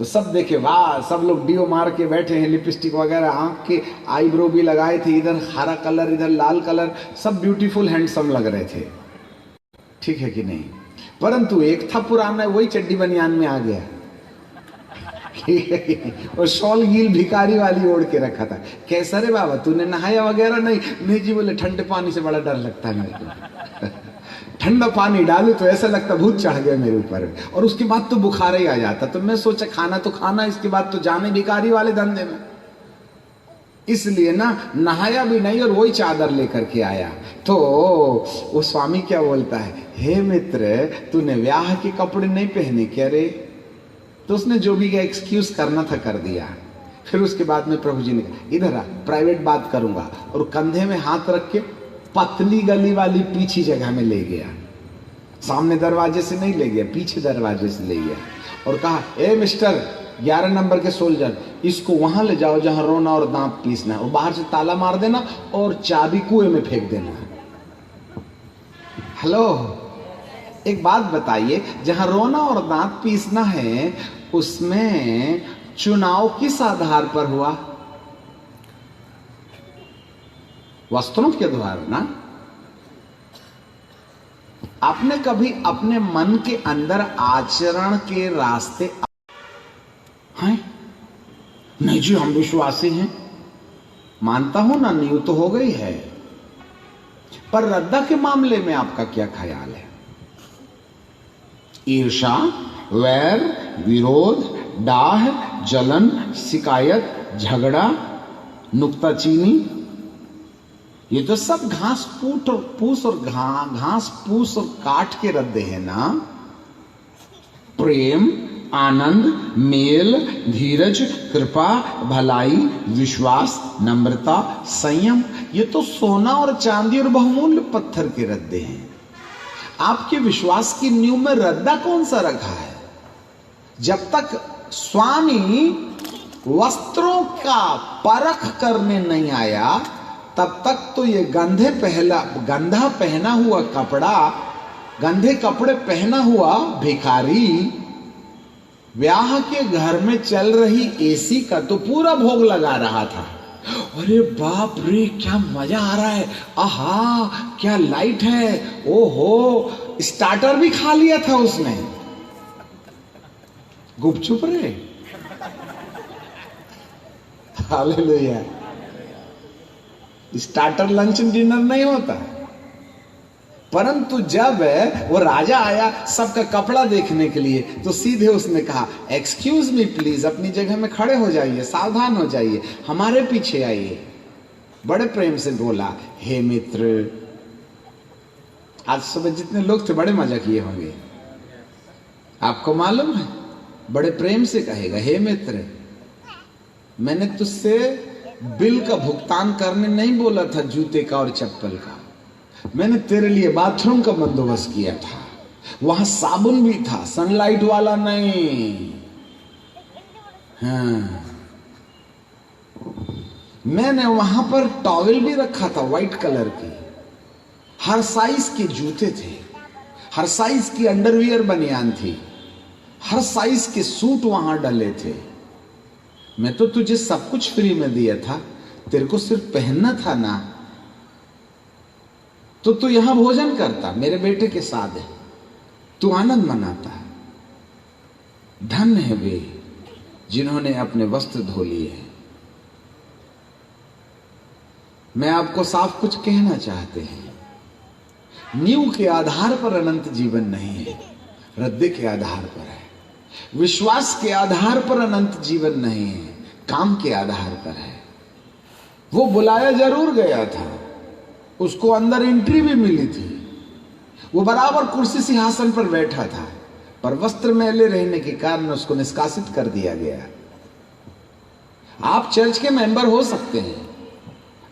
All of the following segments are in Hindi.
तो सब देखे, वाह, सब लोग डीओ मार के बैठे हैं, लिपस्टिक वगैरह, आंख के आईब्रो भी लगाए थे, इधर हरा कलर इधर लाल कलर, सब ब्यूटीफुल हैंडसम लग रहे थे, ठीक है कि नहीं। परंतु एक था पुराना, वही चड्डी बनियान में आ गया, और शॉल गील भिखारी वाली ओढ़ के रखा था। कैसा रे बाबा, तूने नहाया वगैरह? नहीं जी। बोले ठंडे पानी से बड़ा डर लगता है मेरे को, ठंडा पानी डालू तो ऐसा लगता भूत चढ़ गया मेरे ऊपर, और उसके बाद तो बुखार ही आ जाता। तो मैं सोचा खाना तो खाना, इसके बाद तो जाने भिखारी वाले धंधे में, इसलिए ना नहाया भी नहीं और वही चादर लेकर के आया। तो वो स्वामी क्या बोलता है, हे मित्र, तूने ब्याह के कपड़े नहीं पहने क्या रे? तो उसने जो भी एक्सक्यूज करना था कर दिया। फिर उसके बाद में प्रभु जी ने कहा, इधर आ, प्राइवेट बात करूंगा, और कंधे में हाथ रख के पतली गली वाली पीछे जगह में ले गया। सामने दरवाजे से नहीं ले गया, पीछे दरवाजे से ले गया, और कहा, ए मिस्टर 11 नंबर के सोल्जर, इसको वहां ले जाओ जहां रोना और दांत पीसना है, और बाहर से ताला मार देना और चाबी कुएं में फेंक देना। हेलो, एक बात बताइए, जहां रोना और दांत पीसना है उसमें चुनाव किस आधार पर हुआ? वस्त्रों के द्वारा ना। आपने कभी अपने मन के अंदर आचरण के रास्ते हैं? नहीं जी, हम विश्वासी हैं। मानता हूं ना, नींव तो हो गई है, पर रद्दा के मामले में आपका क्या ख्याल है? ईर्षा, वैर, विरोध, डाह, जलन, शिकायत, झगड़ा, नुक्ताचीनी, ये तो सब घास पूस और घास पूस और काट के रद्दे हैं ना। प्रेम, आनंद, मेल, धीरज, कृपा, भलाई, विश्वास, नम्रता, संयम, ये तो सोना और चांदी और बहुमूल्य पत्थर के रद्दे हैं। आपके विश्वास की नींव में रद्दा कौन सा रखा है? जब तक स्वामी वस्त्रों का परख करने नहीं आया, तब तक तो ये गंधा पहना हुआ कपड़ा, गंधे कपड़े पहना हुआ भिखारी ब्याह के घर में चल रही एसी का तो पूरा भोग लगा रहा था। अरे बाप रे, क्या मजा आ रहा है, आहा क्या लाइट है, ओहो, स्टार्टर भी खा लिया था उसने। गुपचुप रे, हालेलुया। स्टार्टर लंच डिनर नहीं होता, परंतु जब वो राजा आया सबका कपड़ा देखने के लिए, तो सीधे उसने कहा, एक्सक्यूज मी प्लीज, अपनी जगह में खड़े हो जाइए, सावधान हो जाइए, हमारे पीछे आइए। बड़े प्रेम से बोला, हे मित्र। आज सुबह जितने लोग थे बड़े मजा किए होंगे, आपको मालूम है, बड़े प्रेम से कहेगा, हे मित्र, मैंने तुझसे बिल का भुगतान करने नहीं बोला था, जूते का और चप्पल का, मैंने तेरे लिए बाथरूम का बंदोबस्त किया था, वहां साबुन भी था, सनलाइट वाला नहीं। हाँ, मैंने वहां पर टॉवेल भी रखा था व्हाइट कलर की, हर साइज के जूते थे, हर साइज की अंडरवियर बनियान थी, हर साइज के सूट वहां डले थे। मैं तो तुझे सब कुछ फ्री में दिया था, तेरे को सिर्फ पहनना था ना, तो तू यहां भोजन करता, मेरे बेटे के साथ है, तू आनंद मनाता। धन्य है वे जिन्होंने अपने वस्त्र धो लिए हैं। मैं आपको साफ कुछ कहना चाहते हैं, नींव के आधार पर अनंत जीवन नहीं है, रद्दे के आधार पर है। विश्वास के आधार पर अनंत जीवन नहीं है, काम के आधार पर है। वो बुलाया जरूर गया था, उसको अंदर एंट्री भी मिली थी, वो बराबर कुर्सी सिंहासन पर बैठा था, पर वस्त्र मैले रहने के कारण उसको निष्कासित कर दिया गया। आप चर्च के मेंबर हो सकते हैं,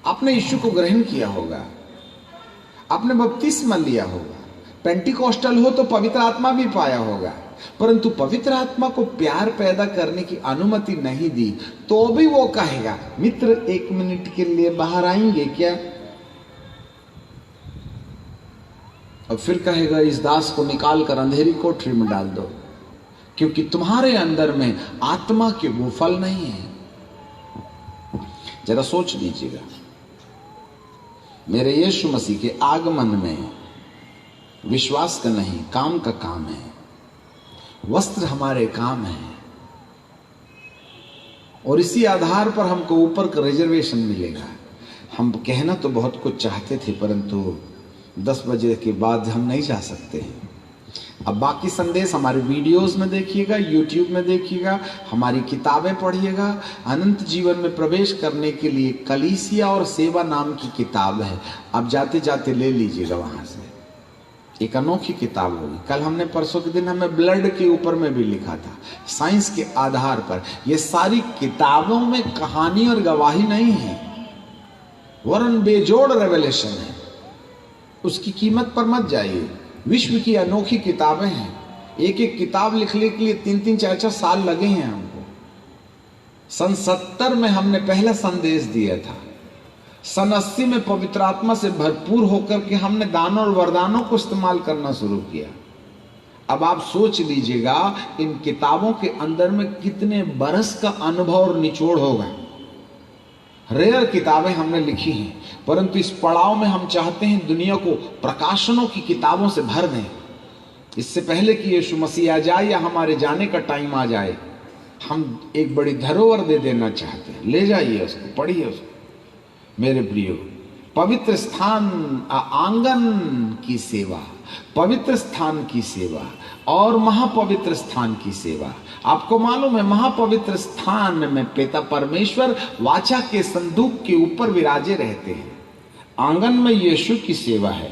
आपने यीशु को ग्रहण किया होगा, आपने बपतिस्मा लिया होगा, पेंटिकॉस्टल हो तो पवित्र आत्मा भी पाया होगा, परंतु पवित्र आत्मा को प्यार पैदा करने की अनुमति नहीं दी, तो भी वो कहेगा, मित्र 1 मिनट के लिए बाहर आएंगे क्या? और फिर कहेगा, इस दास को निकाल कर अंधेरी कोठरी में डाल दो, क्योंकि तुम्हारे अंदर में आत्मा के वो फल नहीं है। जरा सोच लीजिएगा, मेरे यीशु मसीह के आगमन में विश्वास का नहीं, काम का काम है। वस्त्र हमारे काम है, और इसी आधार पर हमको ऊपर का रिजर्वेशन मिलेगा। हम कहना तो बहुत कुछ चाहते थे, परंतु 10 बजे के बाद हम नहीं जा सकते हैं। अब बाकी संदेश हमारे वीडियोस में देखिएगा, यूट्यूब में देखिएगा, हमारी किताबें पढ़िएगा। अनंत जीवन में प्रवेश करने के लिए कलीसिया और सेवा नाम की किताब है, अब जाते जाते ले लीजिएगा वहां से। एक अनोखी किताब होगी। कल हमने परसों के दिन हमें ब्लड के ऊपर में भी लिखा था, साइंस के आधार पर। ये सारी किताबों में कहानी और गवाही नहीं है, वरन बेजोड़ रेवलेशन है। उसकी कीमत पर मत जाइए। विश्व की अनोखी किताबें हैं। एक एक किताब लिखने के लिए 3-3, 4-4 साल लगे हैं हमको। सन 70 में हमने पहला संदेश दिया था। सन 80 में पवित्र आत्मा से भरपूर होकर के हमने दानों और वरदानों को इस्तेमाल करना शुरू किया। अब आप सोच लीजिएगा, इन किताबों के अंदर में कितने बरस का अनुभव और निचोड़ होगा। रेयर किताबें हमने लिखी हैं, परंतु इस पड़ाव में हम चाहते हैं दुनिया को प्रकाशनों की किताबों से भर दें। इससे पहले कि यीशु मसीह आ जाए या हमारे जाने का टाइम आ जाए, हम एक बड़ी धरोहर दे देना चाहते हैं। ले जाइए उसको, पढ़िए उसको। मेरे प्रियो, पवित्र स्थान आंगन की सेवा, पवित्र स्थान की सेवा और महापवित्र स्थान की सेवा। आपको मालूम है, महापवित्र स्थान में पिता परमेश्वर वाचा के संदूक के ऊपर विराजे रहते हैं। आंगन में यीशु की सेवा है,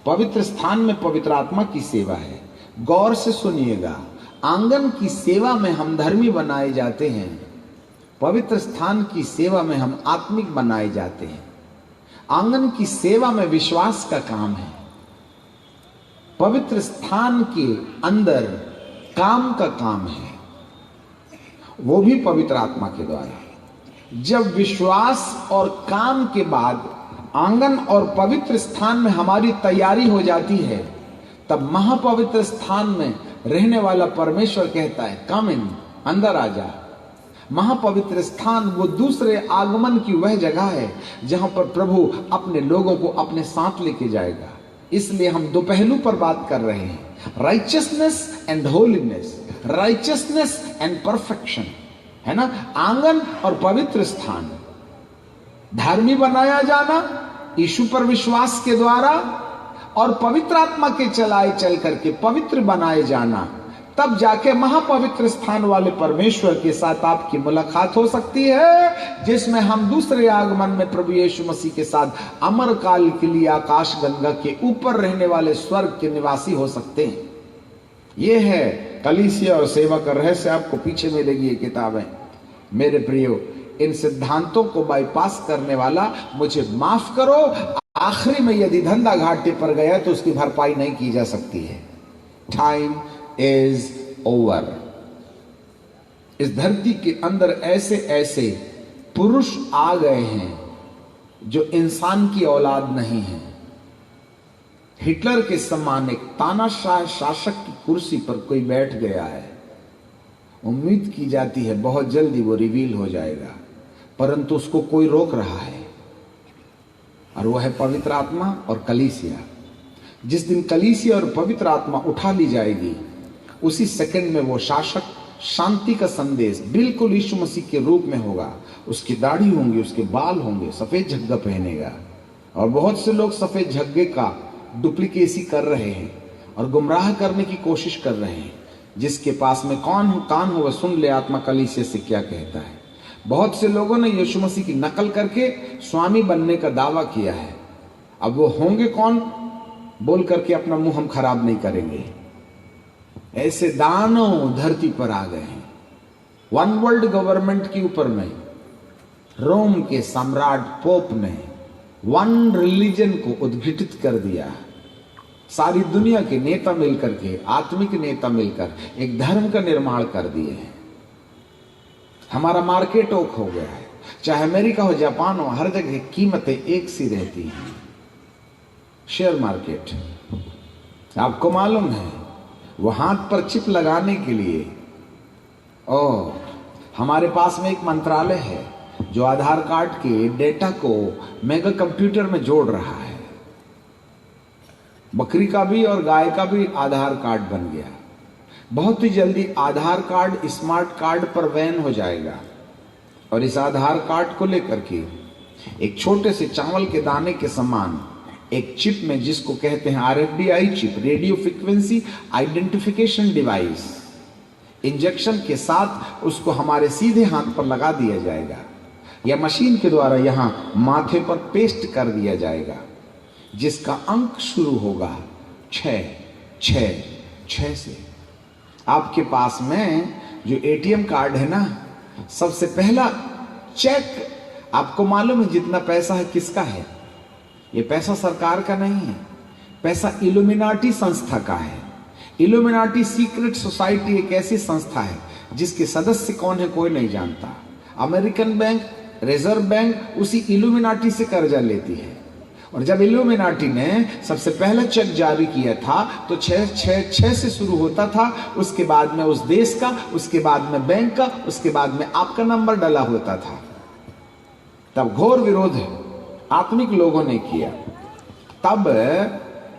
पवित्र स्थान में पवित्र आत्मा की सेवा है। गौर से सुनिएगा, आंगन की सेवा में हम धर्मी बनाए जाते हैं, पवित्र स्थान की सेवा में हम आत्मिक बनाए जाते हैं। आंगन की सेवा में विश्वास का काम है, पवित्र स्थान के अंदर काम का काम है, वो भी पवित्र आत्मा के द्वारा। जब विश्वास और काम के बाद आंगन और पवित्र स्थान में हमारी तैयारी हो जाती है, तब महापवित्र स्थान में रहने वाला परमेश्वर कहता है, कम इन, अंदर आ जा। महापवित्र स्थान वो दूसरे आगमन की वह जगह है जहां पर प्रभु अपने लोगों को अपने साथ लेके जाएगा। इसलिए हम दो पहलू पर बात कर रहे हैं, righteousness and holiness, righteousness and perfection, है ना। आंगन और पवित्र स्थान, धर्मी बनाया जाना यीशु पर विश्वास के द्वारा, और पवित्र आत्मा के चलाए चल करके पवित्र बनाए जाना, तब जाके महापवित्र स्थान वाले परमेश्वर के साथ आपकी मुलाकात हो सकती है, जिसमें हम दूसरे आगमन में प्रभु यीशु मसीह के साथ अमर काल के लिए आकाश गंगा के ऊपर रहने वाले स्वर्ग के निवासी हो सकते हैं। यह है कलीसिया और सेवा का रहस्य। आपको पीछे मिलेगी ये किताबें। मेरे प्रियो, इन सिद्धांतों को बाईपास करने वाला, मुझे माफ करो, आखिरी में यदि धंधा घाटे पर गया तो उसकी भरपाई नहीं की जा सकती है। Time is over. इस धरती के अंदर ऐसे ऐसे पुरुष आ गए हैं जो इंसान की औलाद नहीं है। हिटलर के समान एक तानाशाह शासक की कुर्सी पर कोई बैठ गया है। उम्मीद की जाती है बहुत जल्दी वो रिवील हो जाएगा, परंतु उसको कोई रोक रहा है, और वह है पवित्र आत्मा और कलीसिया। जिस दिन कलीसिया और पवित्र आत्मा उठा ली जाएगी, उसी सेकंड में वो शासक शांति का संदेश बिल्कुल यीशु मसीह के रूप में होगा। उसकी दाढ़ी होंगी, उसके बाल होंगे, सफेद झग्गा पहनेगा। और बहुत से लोग सफेद झग्गे का डुप्लीकेसी कर रहे हैं और गुमराह करने की कोशिश कर रहे हैं। जिसके पास में कान हो वह सुन ले, आत्मा कलीसिया से क्या कहता है। बहुत से लोगों ने यीशु मसीह की नकल करके स्वामी बनने का दावा किया है। अब वो होंगे कौन बोल करके अपना मुंह हम खराब नहीं करेंगे। ऐसे दानव धरती पर आ गए हैं। वन वर्ल्ड गवर्नमेंट के ऊपर में रोम के सम्राट पोप ने वन रिलीजन को उद्घाटित कर दिया। सारी दुनिया के नेता मिलकर के, आत्मिक नेता मिलकर एक धर्म का निर्माण कर दिए हैं। हमारा मार्केट ओक हो गया है। चाहे अमेरिका हो, जापान हो, हर जगह कीमतें एक सी रहती हैं। शेयर मार्केट, आपको मालूम है, वो हाथ पर चिप लगाने के लिए। और हमारे पास में एक मंत्रालय है जो आधार कार्ड के डेटा को मेगा कंप्यूटर में जोड़ रहा है। बकरी का भी और गाय का भी आधार कार्ड बन गया। बहुत ही जल्दी आधार कार्ड स्मार्ट कार्ड पर वैन हो जाएगा। और इस आधार कार्ड को लेकर के एक छोटे से चावल के दाने के समान एक चिप में, जिसको कहते हैं RFDI chip, radio frequency identification device, injection के साथ उसको हमारे सीधे हाथ पर लगा दिया जाएगा या मशीन के द्वारा यहां माथे पर पेस्ट कर दिया जाएगा, जिसका अंक शुरू होगा 666 से। आपके पास में जो ATM कार्ड है ना, सबसे पहला चेक, आपको मालूम है जितना पैसा है किसका है? ये पैसा सरकार का नहीं है, पैसा इल्यूमिनाटी संस्था का है। इल्यूमिनाटी सीक्रेट सोसाइटी एक ऐसी संस्था है जिसके सदस्य कौन है कोई नहीं जानता। अमेरिकन बैंक, रिजर्व बैंक उसी इल्यूमिनाटी से कर्जा लेती है। और जब इल्यूमिनाटी ने सबसे पहला चेक जारी किया था तो 666 से शुरू होता था, उसके बाद में उस देश का, उसके बाद में बैंक का, उसके बाद में आपका नंबर डला होता था। तब घोर विरोध आत्मिक लोगों ने किया। तब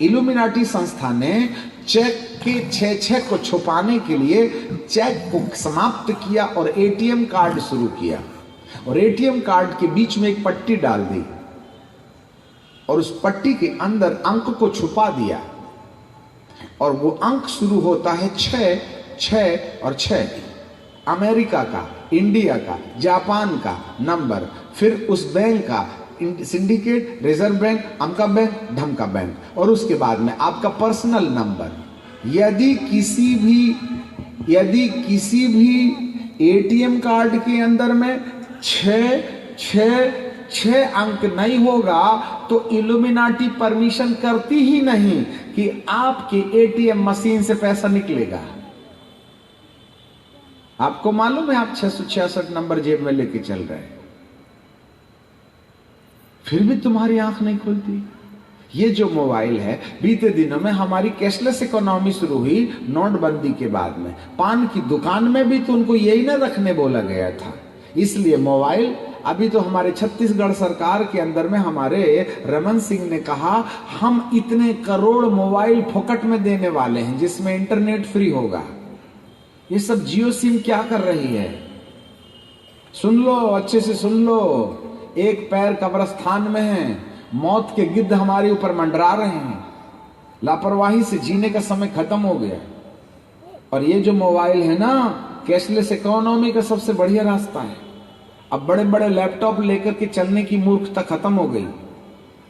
इल्यूमिनाटी संस्था ने चेक के 666 को छुपाने के लिए चेक को समाप्त किया और ATM कार्ड शुरू किया। और ATM कार्ड के बीच में एक पट्टी डाल दी और उस पट्टी के अंदर अंक को छुपा दिया। और वो अंक शुरू होता है 6, 6 और 6, अमेरिका का, इंडिया का, जापान का नंबर, फिर उस बैंक का, सिंडिकेट, रिजर्व बैंक, अमका बैंक, ढमका बैंक, और उसके बाद में आपका पर्सनल नंबर। यदि किसी भी ATM कार्ड के अंदर में 6 अंक नहीं होगा तो इल्यूमिनाटी परमिशन करती ही नहीं कि आपके ATM मशीन से पैसा निकलेगा। आपको मालूम है आप 666 नंबर जेब में लेके चल रहे हैं, फिर भी तुम्हारी आंख नहीं खुलती। ये जो मोबाइल है, बीते दिनों में हमारी कैशलेस इकोनॉमी शुरू हुई नोटबंदी के बाद में। पान की दुकान में भी तो उनको यही ना रखने बोला गया था, इसलिए मोबाइल। अभी तो हमारे छत्तीसगढ़ सरकार के अंदर में हमारे रमन सिंह ने कहा हम इतने करोड़ मोबाइल फोकट में देने वाले हैं जिसमें इंटरनेट फ्री होगा। ये सब जियो सिम क्या कर रही है? सुन लो, अच्छे से सुन लो। एक पैर कब्रिस्तान में है, मौत के गिद्ध हमारे ऊपर मंडरा रहे हैं। लापरवाही से जीने का समय खत्म हो गया। और ये जो मोबाइल है ना, कैशलेस इकोनॉमी का सबसे बढ़िया रास्ता है। अब बड़े बड़े लैपटॉप लेकर के चलने की मूर्खता खत्म हो गई।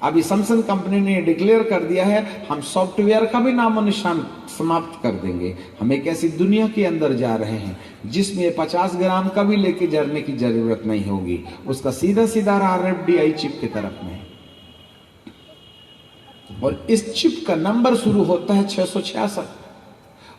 अभी सैमसंग कंपनी ने डिक्लेयर कर दिया है हम सॉफ्टवेयर का भी नामो निशान समाप्त कर देंगे। हम एक ऐसी दुनिया के अंदर जा रहे हैं जिसमें 50 ग्राम का भी लेके जरने की जरूरत नहीं होगी। उसका सीधा सीधा RFDI चिप की तरफ में, और इस चिप का नंबर शुरू होता है 666।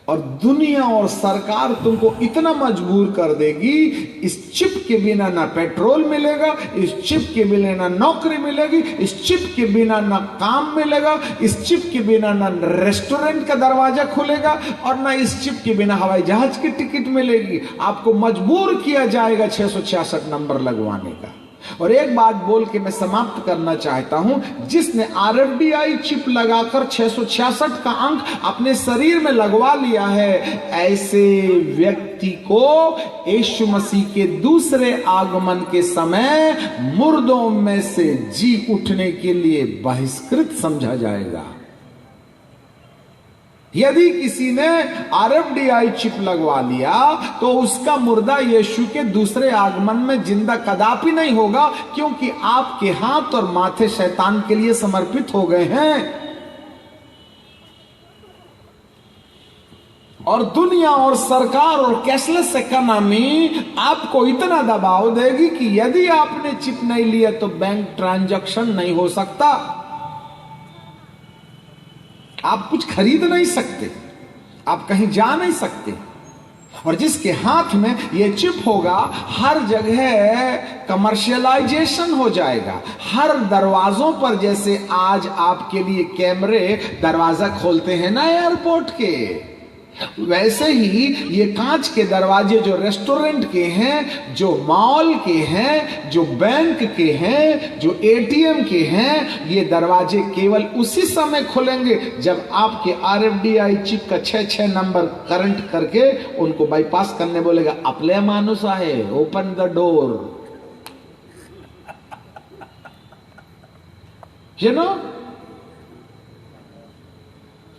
और दुनिया और सरकार तुमको इतना मजबूर कर देगी, इस चिप के बिना ना पेट्रोल मिलेगा, इस चिप के बिना ना नौकरी मिलेगी, इस चिप के बिना ना काम मिलेगा, इस चिप के बिना ना रेस्टोरेंट का दरवाजा खुलेगा, और ना इस चिप के बिना हवाई जहाज की टिकट मिलेगी। आपको मजबूर किया जाएगा 666 नंबर लगवाने का। और एक बात बोल के मैं समाप्त करना चाहता हूं, जिसने RFDI चिप लगाकर 666 का अंक अपने शरीर में लगवा लिया है, ऐसे व्यक्ति को यीशु मसीह के दूसरे आगमन के समय मुर्दों में से जी उठने के लिए बहिष्कृत समझा जाएगा। यदि किसी ने RFDI चिप लगवा लिया तो उसका मुर्दा यीशु के दूसरे आगमन में जिंदा कदापि नहीं होगा, क्योंकि आपके हाथ और माथे शैतान के लिए समर्पित हो गए हैं। और दुनिया और सरकार और कैशलेस इकोनॉमी आपको इतना दबाव देगी कि यदि आपने चिप नहीं लिया तो बैंक ट्रांजैक्शन नहीं हो सकता, आप कुछ खरीद नहीं सकते, आप कहीं जा नहीं सकते। और जिसके हाथ में ये चिप होगा, हर जगह कमर्शियलाइजेशन हो जाएगा। हर दरवाजों पर, जैसे आज आपके लिए कैमरे दरवाजा खोलते हैं ना एयरपोर्ट के, वैसे ही ये कांच के दरवाजे जो रेस्टोरेंट के हैं, जो मॉल के हैं, जो बैंक के हैं, जो एटीएम के हैं, ये दरवाजे केवल उसी समय खुलेंगे जब आपके आरएफडीआई चिप का 6 नंबर करंट करके उनको बाईपास करने बोलेगा, अपले मानुस आहे, open the door, you know.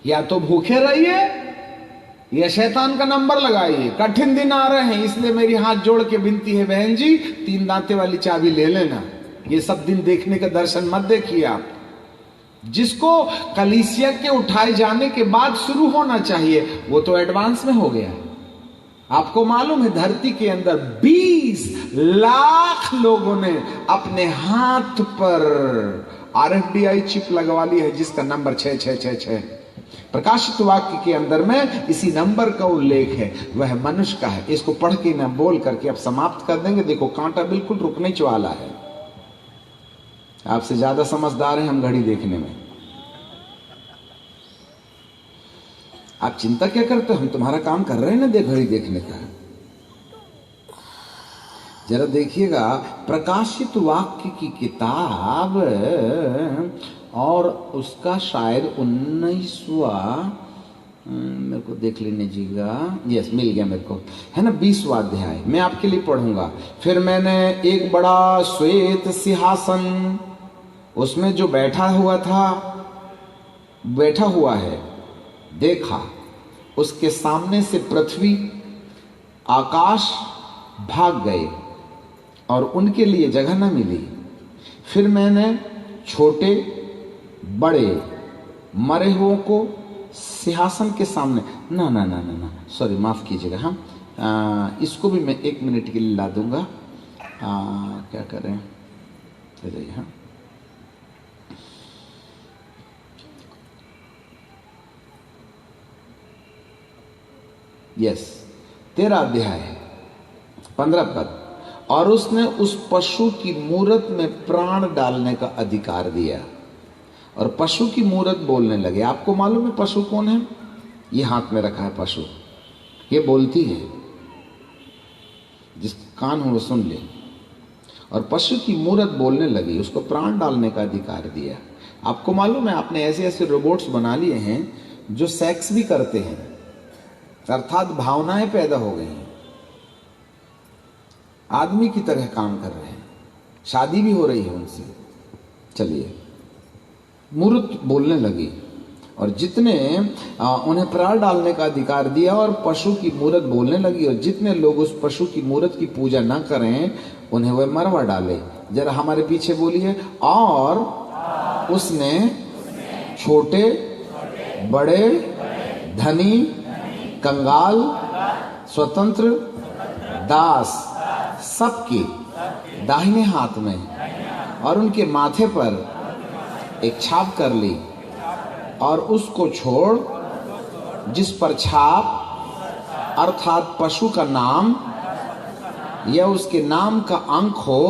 या तो भूखे रहिए या शैतान का नंबर लगाइए। कठिन दिन आ रहे हैं, इसलिए मेरी हाथ जोड़ के विनती है, बहन जी 3 दांते वाली चाबी ले लेना। ये सब दिन देखने का दर्शन मत देखिए आप। जिसको कलीसिया के उठाए जाने के बाद शुरू होना चाहिए वो तो एडवांस में हो गया। आपको मालूम है धरती के अंदर 20 लाख लोगों ने अपने हाथ पर आरएफडीआई चिप लगवा ली है जिसका नंबर 666। प्रकाशित वाक्य के अंदर में इसी नंबर का उल्लेख है, वह मनुष्य का है। इसको पढ़ के ना बोल करके अब समाप्त कर देंगे। देखो कांटा बिल्कुल रुकने वाला है। आपसे ज्यादा समझदार हैं हम घड़ी देखने में। आप चिंता क्या करते हो, हम तुम्हारा काम कर रहे हैं ना, घड़ी देखने का। जरा देखिएगा प्रकाशित वाक्य की किताब और उसका शायद 19वां, मेरे को देख लेने जीगा, यस मिल गया मेरे को, है ना 20वां अध्याय। मैं आपके लिए पढ़ूंगा। फिर मैंने एक बड़ा श्वेत सिंहासन, उसमें जो बैठा हुआ है देखा। उसके सामने से पृथ्वी आकाश भाग गए और उनके लिए जगह न मिली। फिर मैंने छोटे बड़े मरे हुओं को सिंहासन के सामने, ना सॉरी माफ कीजिएगा, हम इसको भी मैं 1 मिनट के लिए ला दूंगा। क्या करें, चलिए हाँ यस 13 अध्याय 15 पद। और उसने उस पशु की मूरत में प्राण डालने का अधिकार दिया। और पशु की मूरत बोलने लगे। आपको मालूम है पशु कौन है? ये हाथ में रखा है पशु, ये बोलती है, जिस कान हो वो सुन ले। और पशु की मूरत बोलने लगी, उसको प्राण डालने का अधिकार दिया। आपको मालूम है आपने ऐसे ऐसे रोबोट्स बना लिए हैं जो सेक्स भी करते हैं, अर्थात भावनाएं पैदा हो गई हैं, आदमी की तरह काम कर रहे हैं, शादी भी हो रही है उनसे। चलिए, मूर्त बोलने लगी और जितने उन्हें प्राण डालने का अधिकार दिया और पशु की मूरत बोलने लगी। और जितने लोग उस पशु की मूरत की पूजा न करें उन्हें वह मरवा डाले। जरा हमारे पीछे बोलिए। और उसने छोटे बड़े, धनी कंगाल, स्वतंत्र, दास सबके दाहिने हाथ में और उनके माथे पर एक छाप कर ली। और उसको छोड़ जिस पर छाप अर्थात पशु का नाम या उसके नाम का अंक हो,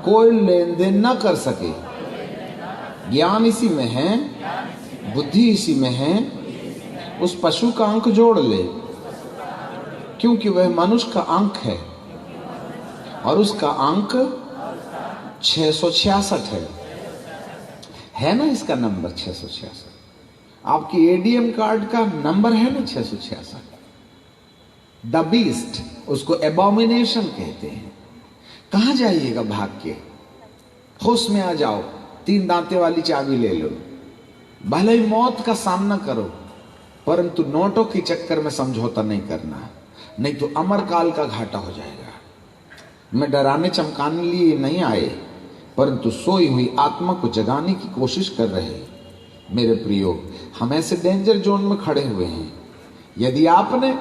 कोई लेन देन न कर सके। ज्ञान इसी में है, बुद्धि इसी में है। उस पशु का अंक जोड़ ले, क्योंकि वह मनुष्य का अंक है और उसका अंक 666 है ना। इसका नंबर 666, आपकी एडीएम कार्ड का नंबर है ना 666। द बीस्ट, उसको एबोमिनेशन कहते हैं। कहां जाइएगा भाग के, होश में आ जाओ, 3 दांते वाली चाबी ले लो। भले ही मौत का सामना करो, परंतु नोटों के चक्कर में समझौता नहीं करना, नहीं तो अमरकाल का घाटा हो जाएगा। मैं डराने चमकाने लिए नहीं आए, परंतु सोई हुई आत्मा को जगाने की कोशिश कर रहे हैं। मेरे प्रियो, हम ऐसे डेंजर जोन में खड़े हुए हैं। यदि आपने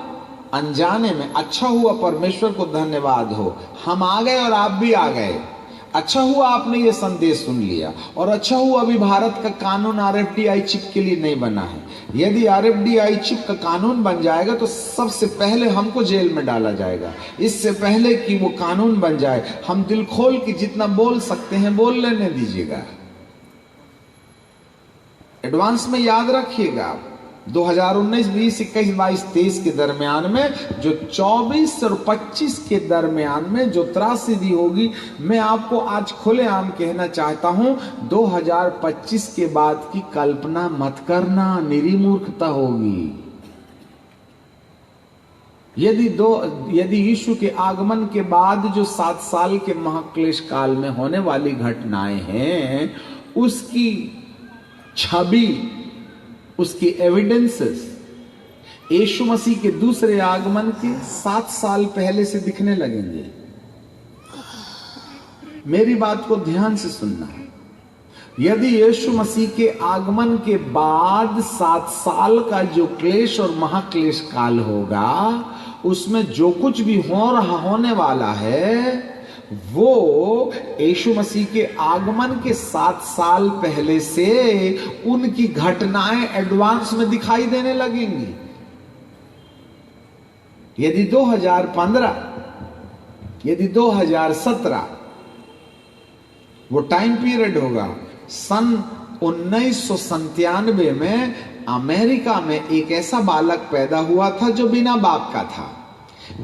अनजाने में, अच्छा हुआ, परमेश्वर को धन्यवाद हो, हम आ गए और आप भी आ गए। अच्छा हुआ आपने ये संदेश सुन लिया, और अच्छा हुआ अभी भारत का कानून आरएफडीआई चिप के लिए नहीं बना है। यदि आरएफडीआई चिप का कानून बन जाएगा तो सबसे पहले हमको जेल में डाला जाएगा। इससे पहले कि वो कानून बन जाए, हम दिल खोल के जितना बोल सकते हैं बोल लेने दीजिएगा। एडवांस में याद रखिएगा, 2019, 20, 21, 22, 23 के दरमियान में, जो 24 और 25 के दरमियान में जो त्रासदी होगी, मैं आपको आज खुलेआम कहना चाहता हूं, 2025 के बाद की कल्पना मत करना, निरी मूर्खता होगी। यदि यीशु के आगमन के बाद जो 7 साल के महाक्लेश काल में होने वाली घटनाएं हैं, उसकी छवि, उसकी एविडेंसेस यीशु मसीह के दूसरे आगमन के 7 साल पहले से दिखने लगेंगे। मेरी बात को ध्यान से सुनना है। यदि यीशु मसीह के आगमन के बाद 7 साल का जो क्लेश और महाक्लेश काल होगा, उसमें जो कुछ भी होने वाला है, वो यीशु मसीह के आगमन के 7 साल पहले से उनकी घटनाएं एडवांस में दिखाई देने लगेंगी। यदि 2015, यदि 2017 वो टाइम पीरियड होगा, सन 1997 में अमेरिका में एक ऐसा बालक पैदा हुआ था जो बिना बाप का था।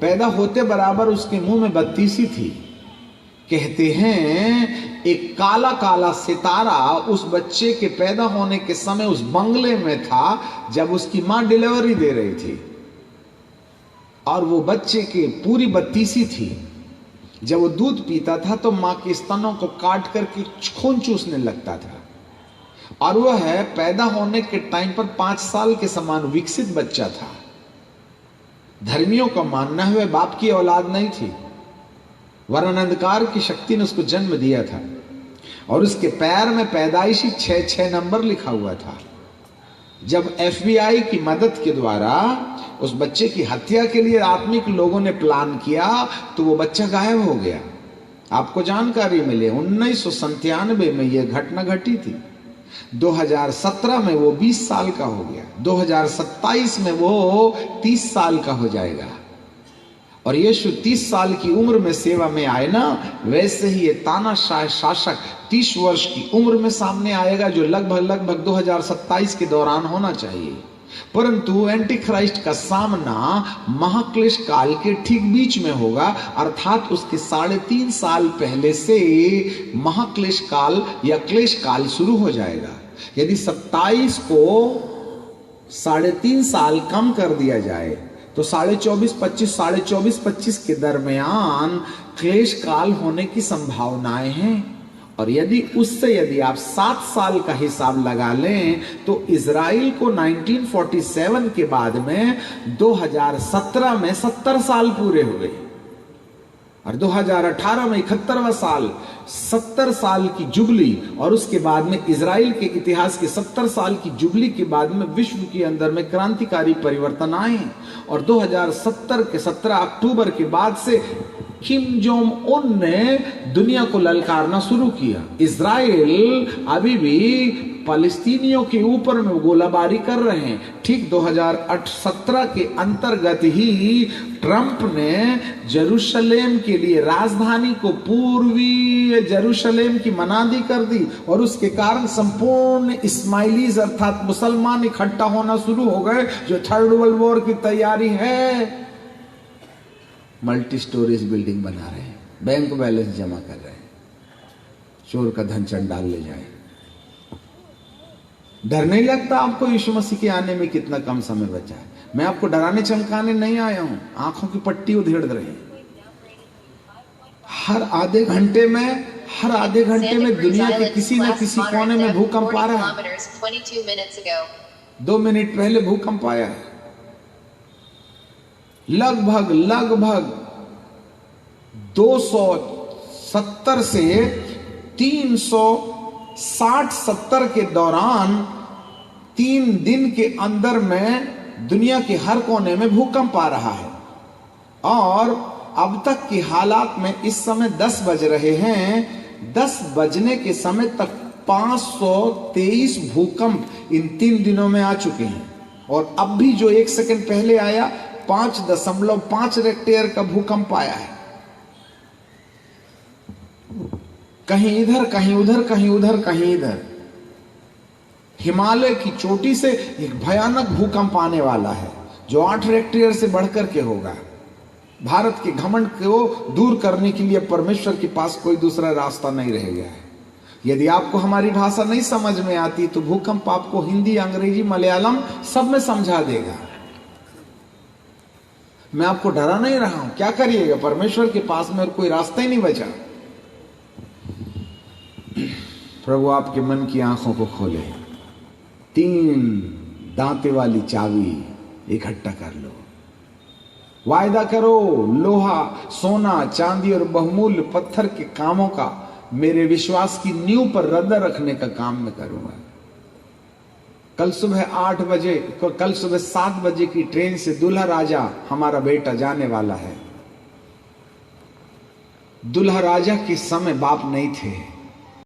पैदा होते बराबर उसके मुंह में बत्तीसी थी। कहते हैं एक काला काला सितारा उस बच्चे के पैदा होने के समय उस बंगले में था जब उसकी मां डिलीवरी दे रही थी, और वो बच्चे की पूरी बत्तीसी थी। जब वो दूध पीता था तो मां के स्तनों को काट करके खून चूसने लगता था, और वह है पैदा होने के टाइम पर 5 साल के समान विकसित बच्चा था। धर्मियों का मानना है वह बाप की औलाद नहीं थी, वरन अंधकार की शक्ति ने उसको जन्म दिया था, और उसके पैर में पैदाइशी 6 नंबर लिखा हुआ था। जब FBI की मदद के द्वारा उस बच्चे की हत्या के लिए आत्मिक लोगों ने प्लान किया, तो वो बच्चा गायब हो गया। आपको जानकारी मिले 1997 में यह घटना घटी थी। 2017 में वो 20 साल का हो गया, 2027 में वो 30 साल का हो जाएगा। और यीशु 30 साल की उम्र में सेवा में आए ना, वैसे ही ये तानाशाह शासक 30 वर्ष की उम्र में सामने आएगा, जो लगभग 2027 के दौरान होना चाहिए। परंतु एंटी क्राइस्ट का सामना महाक्लेश काल के ठीक बीच में होगा, अर्थात उसके 3.5 साल पहले से महाक्लेश काल या क्लेश काल शुरू हो जाएगा। यदि 27 को 3.5 साल कम कर दिया जाए तो 24.25 के दरमियान क्लेश काल होने की संभावनाएं हैं। और यदि आप 7 साल का हिसाब लगा लें तो इजराइल को 1947 के बाद में 2017 में 70 साल पूरे हुए, और 2018 में 71वां साल, 70 साल की जुबली, और उसके बाद में इजराइल के इतिहास के 70 साल की जुबली के बाद में विश्व के अंदर में क्रांतिकारी परिवर्तन आए। और 2017 के 17 अक्टूबर के बाद से किम जोंग उन ने दुनिया को ललकारना शुरू किया। इजराइल अभी भी फलस्तीनियों के ऊपर में गोलाबारी कर रहे हैं। ठीक 2017 के अंतर्गत ही ट्रंप ने जेरूशलेम के लिए राजधानी को पूर्वी जेरूशलेम की मनादी कर दी, और उसके कारण संपूर्ण इस्माइलीज अर्थात मुसलमान इकट्ठा होना शुरू हो गए, जो 3rd वर्ल्ड वॉर की तैयारी है। मल्टी स्टोरेज बिल्डिंग बना रहे हैं, बैंक बैलेंस जमा कर रहे हैं, चोर का धन चंडाल ले जाए। डर नहीं लगता आपको यीशु मसीह के आने में कितना कम समय बचा है? मैं आपको डराने चमकाने नहीं आया हूं, आंखों की पट्टी उधेड़ रहे हैं। हर आधे घंटे में दुनिया के किसी न किसी कोने में भूकंप आ रहा है। 2 मिनट पहले भूकंप आया है। लगभग 270 से 360-70 के दौरान 3 दिन के अंदर में दुनिया के हर कोने में भूकंप आ रहा है। और अब तक की हालात में इस समय 10 बज रहे हैं, 10 बजने के समय तक 523 भूकंप इन 3 दिनों में आ चुके हैं। और अब भी जो 1 सेकंड पहले आया 5.5 रेक्टेयर का भूकंप आया है। कहीं इधर, कहीं उधर, कहीं उधर, कहीं इधर। हिमालय की चोटी से एक भयानक भूकंप आने वाला है जो 8 रिक्टर से बढ़कर के होगा। भारत के घमंड को दूर करने के लिए परमेश्वर के पास कोई दूसरा रास्ता नहीं रह गया है। यदि आपको हमारी भाषा नहीं समझ में आती तो भूकंप आपको हिंदी, अंग्रेजी, मलयालम सब में समझा देगा। मैं आपको डरा नहीं रहा हूं, क्या करिएगा, परमेश्वर के पास में और कोई रास्ता ही नहीं बचा। प्रभु आपके मन की आंखों को खोले, 3 दांते वाली चाबी इकट्ठा कर लो, वायदा करो, लोहा, सोना, चांदी और बहुमूल्य पत्थर के कामों का मेरे विश्वास की नींव पर रद्द रखने का काम मैं करूंगा। कल सुबह 7 बजे की ट्रेन से दूल्हा राजा हमारा बेटा जाने वाला है। दूल्हा राजा के समय बाप नहीं थे,